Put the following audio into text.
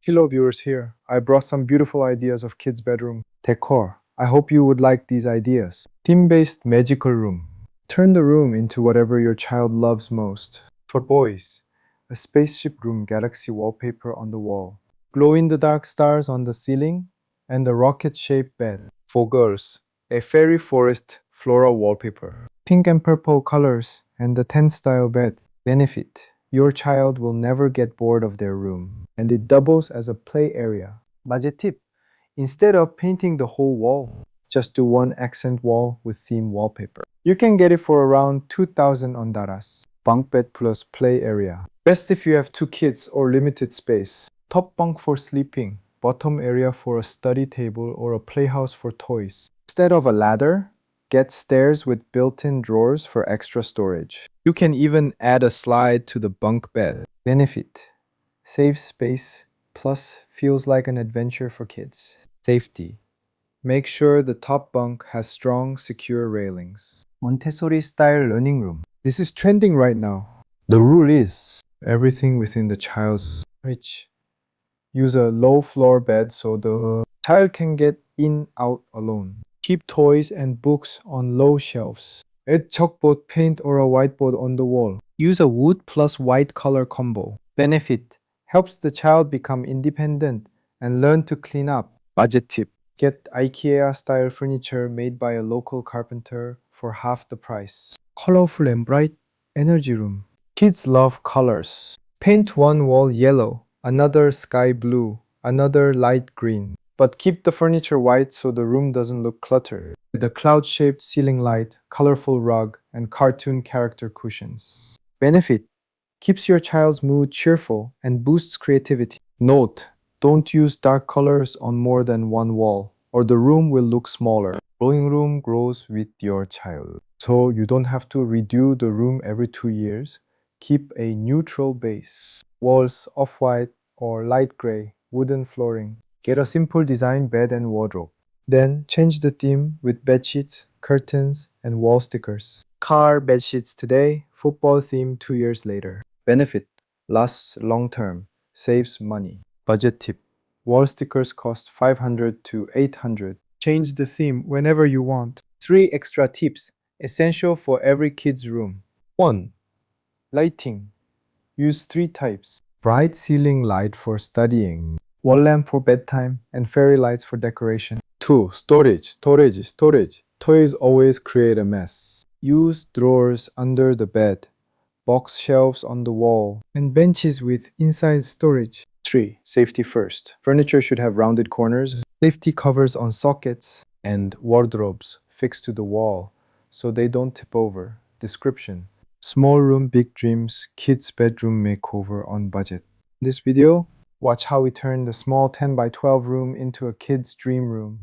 Hello viewers here. I brought some beautiful ideas of kids' bedroom decor. I hope you would like these ideas. Theme-based magical room. Turn the room into whatever your child loves most. For boys, a spaceship room galaxy wallpaper on the wall. Glow-in-the-dark stars on the ceiling and a rocket-shaped bed. For girls, a fairy forest floral wallpaper. Pink and purple colors and the tent-style bed. Benefit: your child will never get bored of their room, and it doubles as a play area. Budget tip: instead of painting the whole wall, just do one accent wall with theme wallpaper. You can get it for around 2,000 on Daras. Bunk bed plus play area. Best if you have two kids or limited space. Top bunk for sleeping, bottom area for a study table or a playhouse for toys. Instead of a ladder, get stairs with built-in drawers for extra storage. You can even add a slide to the bunk bed. Benefit: saves space, plus feels like an adventure for kids. Safety: make sure the top bunk has strong, secure railings. Montessori-style learning room. This is trending right now. The rule is everything within the child's reach. Use a low floor bed so the child can get in out alone. Keep toys and books on low shelves. Add chalkboard paint or a whiteboard on the wall. Use a wood plus white color combo. Benefit: helps the child become independent and learn to clean up. Budget tip: get IKEA style furniture made by a local carpenter for half the price. Colorful and bright energy room. Kids love colors. Paint one wall yellow, another sky blue, another light green. But keep the furniture white so the room doesn't look cluttered. The cloud-shaped ceiling light, colorful rug, and cartoon character cushions. Benefit: keeps your child's mood cheerful and boosts creativity. Note: don't use dark colors on more than one wall, or the room will look smaller. Growing room grows with your child, so you don't have to redo the room every 2 years. Keep a neutral base. Walls off-white or light gray, wooden flooring. Get a simple design bed and wardrobe. Then change the theme with bedsheets, curtains, and wall stickers. Car bedsheets today, football theme 2 years later. Benefit: lasts long term, saves money. Budget tip: wall stickers cost 500 to 800. Change the theme whenever you want. 3 extra tips, essential for every kid's room. 1. Lighting. Use 3 types. Bright ceiling light for studying, wall lamp for bedtime, and fairy lights for decoration. 2. Storage. Toys always create a mess. Use drawers under the bed, box shelves on the wall, and benches with inside storage. 3. Safety first. Furniture should have rounded corners, safety covers on sockets, and wardrobes fixed to the wall so they don't tip over. Description: small room, big dreams, kids' bedroom makeover on budget. In this video, watch how we turn the small 10 by 12 room into a kid's dream room.